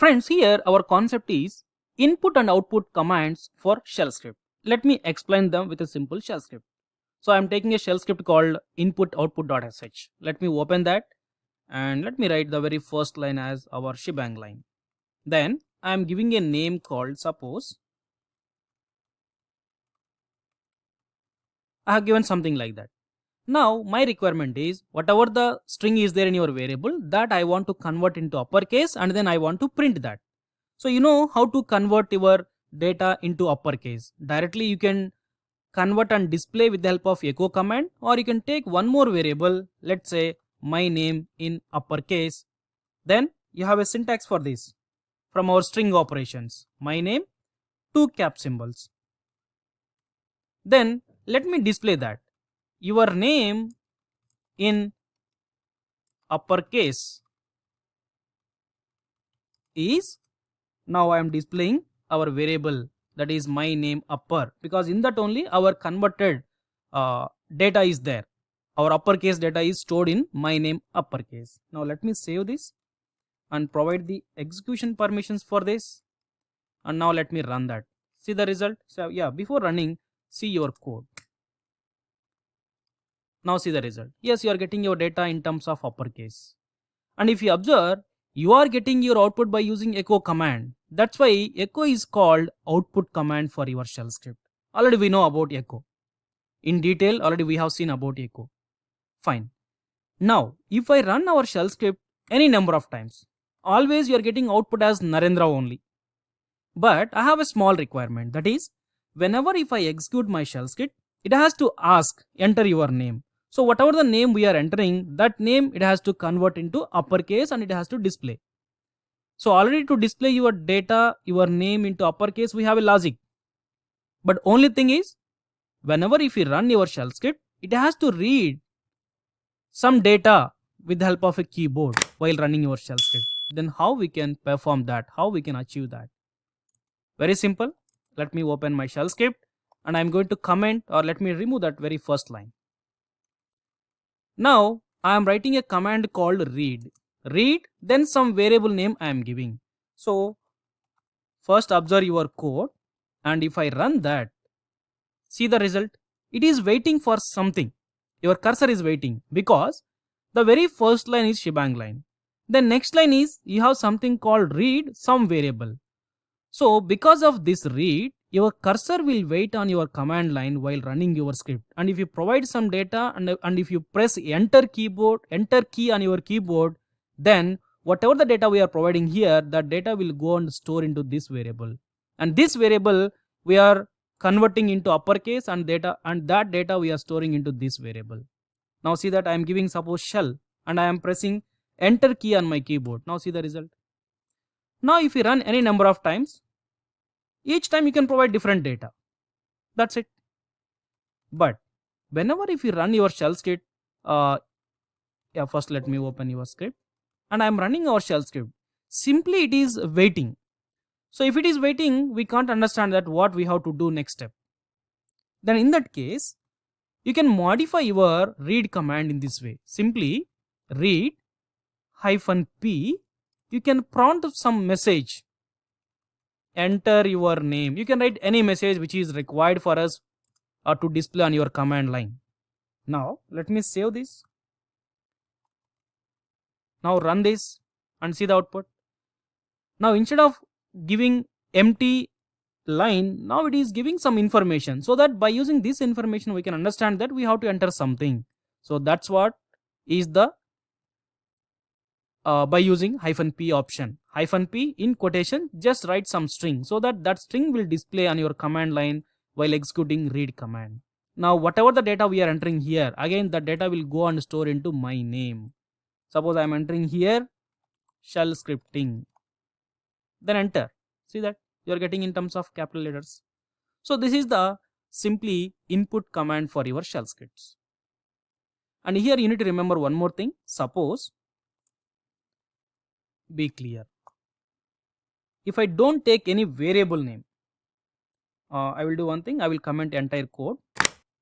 Friends, here our concept is input and output commands for shell script. Let me explain them with a simple shell script. So I'm taking a shell script called input output.sh. Let me open that and let me write the very first line as our shebang line. Then I'm giving a name called, suppose I have given something like that. Now my requirement is whatever the string is there in your variable, that I want to convert into uppercase and then I want to print that. So you know how to convert your data into uppercase. Directly you can convert and display with the help of echo command, or you can take one more variable, let's say my name in uppercase. Then you have a syntax for this from our string operations, my name, two cap symbols. Then let me display that your name in uppercase is, now I am displaying our variable, that is my name upper, because in that only our converted data is there. Our uppercase data is stored in my name uppercase. Now let me save this and provide the execution permissions for this, and now let me run that. See the result. So yeah, before running, see your code. Now see the result. Yes, you are getting your data in terms of uppercase. And if you observe, you are getting your output by using echo command. That's why echo is called output command for your shell script. Already we know about echo. In detail, already we have seen about echo. Fine. Now, if I run our shell script any number of times, always you are getting output as Narendra only. But I have a small requirement, that is, whenever if I execute my shell script, it has to ask, enter your name. So whatever the name we are entering, that name it has to convert into uppercase and it has to display. So already to display your data, your name into uppercase, we have a logic. But only thing is, whenever if you run your shell script, it has to read some data with the help of a keyboard while running your shell script. Then how we can perform that? How we can achieve that? Very simple. Let me open my shell script and I'm going to comment, or let me remove that very first line. Now I am writing a command called read. Read, then some variable name I am giving. So first observe your code, and if I run that, see the result. It is waiting for something. Your cursor is waiting because the very first line is shebang line. The next line is you have something called read some variable. So because of this read, your cursor will wait on your command line while running your script. And if you provide some data and if you press enter key on your keyboard, then whatever the data we are providing here, that data will go and store into this variable. And this variable we are converting into uppercase, and that data we are storing into this variable. Now see that I am giving suppose shell and I am pressing enter key on my keyboard. Now see the result. Now if you run any number of times, each time you can provide different data. That's it. But whenever if you run your shell script, first let me open your script and I am running our shell script. Simply it is waiting. So if it is waiting, we can't understand that what we have to do next step. Then in that case, you can modify your read command in this way. Simply read -p. You can prompt some message. Enter your name. You can write any message which is required for us to display on your command line. Now let me save this. Now run this and see the output. Now instead of giving empty line, now it is giving some information, so that by using this information we can understand that we have to enter something. So that's what is the by using -p option. -p in quotation, just write some string so that that string will display on your command line while executing read command. Now whatever the data we are entering here, again the data will go and store into my name. Suppose I am entering here shell scripting, then enter. See that you are getting in terms of capital letters. So this is the simply input command for your shell scripts. And here you need to remember one more thing. Suppose, be clear, if I don't take any variable name, I will do one thing. I will comment entire code.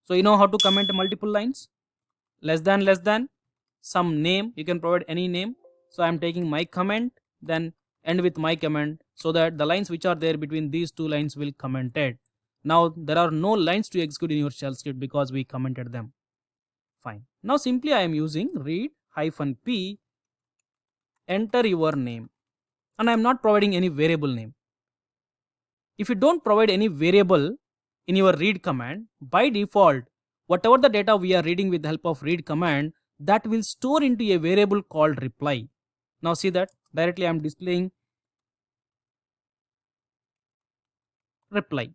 So you know how to comment multiple lines. Less than some name, you can provide any name. So I am taking my comment, then end with my comment, so that the lines which are there between these two lines will commented. Now there are no lines to execute in your shell script because we commented them. Fine. Now simply I am using read -p, enter your name, and I am not providing any variable name. If you don't provide any variable in your read command, by default, whatever the data we are reading with the help of read command, that will store into a variable called reply. Now see that directly I am displaying reply.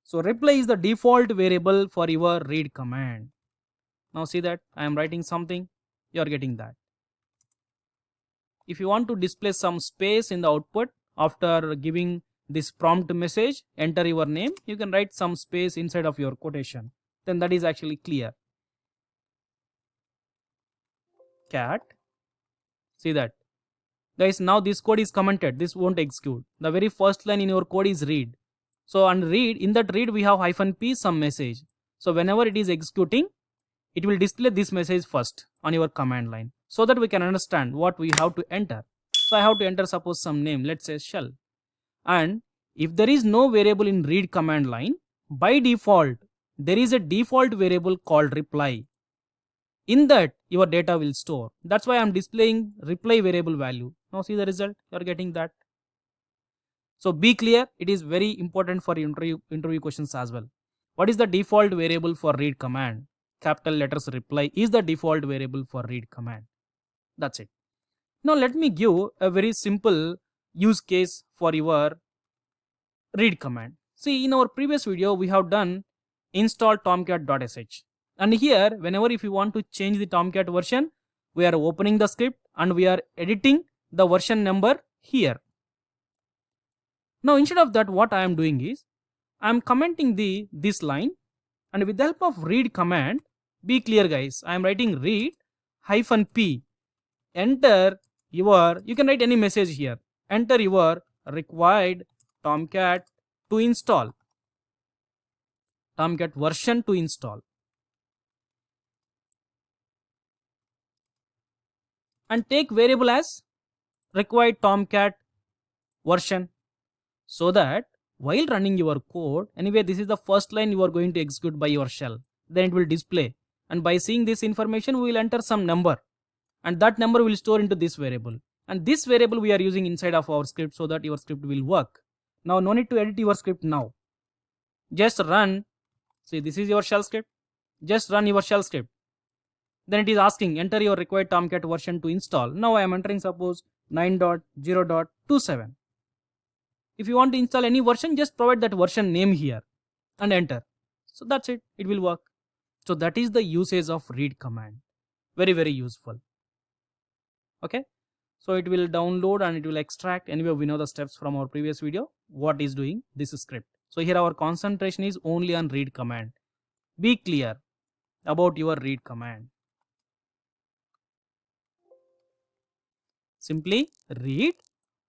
So reply is the default variable for your read command. Now see that I am writing something, you are getting that. If you want to display some space in the output after giving this prompt message, enter your name, you can write some space inside of your quotation. Then that is actually clear. Cat. See that. Guys, now this code is commented. This won't execute. The very first line in your code is read. So on read, in that read we have -p some message. So whenever it is executing, it will display this message first on your command line, so that we can understand what we have to enter. So I have to enter suppose some name, let's say shell. And if there is no variable in read command line, by default there is a default variable called reply. In that your data will store. That's why I'm displaying reply variable value. Now see the result, you're getting that. So be clear, it is very important for interview questions as well. What is the default variable for read command? Capital letters reply is the default variable for read command. That's it. Now let me give a very simple use case for your read command. See, in our previous video we have done install tomcat.sh, and here whenever if you want to change the tomcat version, we are opening the script and we are editing the version number here. Now instead of that, what I am doing is I am commenting this line, and with the help of read command, be clear guys, I am writing read -p, enter your, you can write any message here, enter your required tomcat to install, tomcat version to install, and take variable as required tomcat version, so that while running your code, anyway this is the first line you are going to execute by your shell, then it will display, and by seeing this information we will enter some number, and that number will store into this variable, and this variable we are using inside of our script so that your script will work. Now no need to edit your script now, just run. See, this is your shell script, just run your shell script. Then it is asking enter your required tomcat version to install. Now I am entering suppose 9.0.27. If you want to install any version, just provide that version name here and enter. So that's it, it will work. So that is the usage of read command. Very, very useful. Okay. So it will download and it will extract. Anyway, we know the steps from our previous video. What is doing this script. So here our concentration is only on read command. Be clear about your read command. Simply read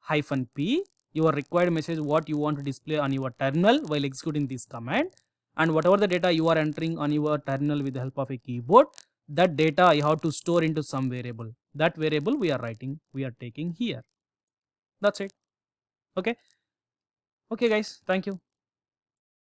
-p your required message, what you want to display on your terminal while executing this command, and whatever the data you are entering on your terminal with the help of a keyboard, that data you have to store into some variable. That variable we are writing, we are taking here. That's it. Okay. Okay guys, thank you.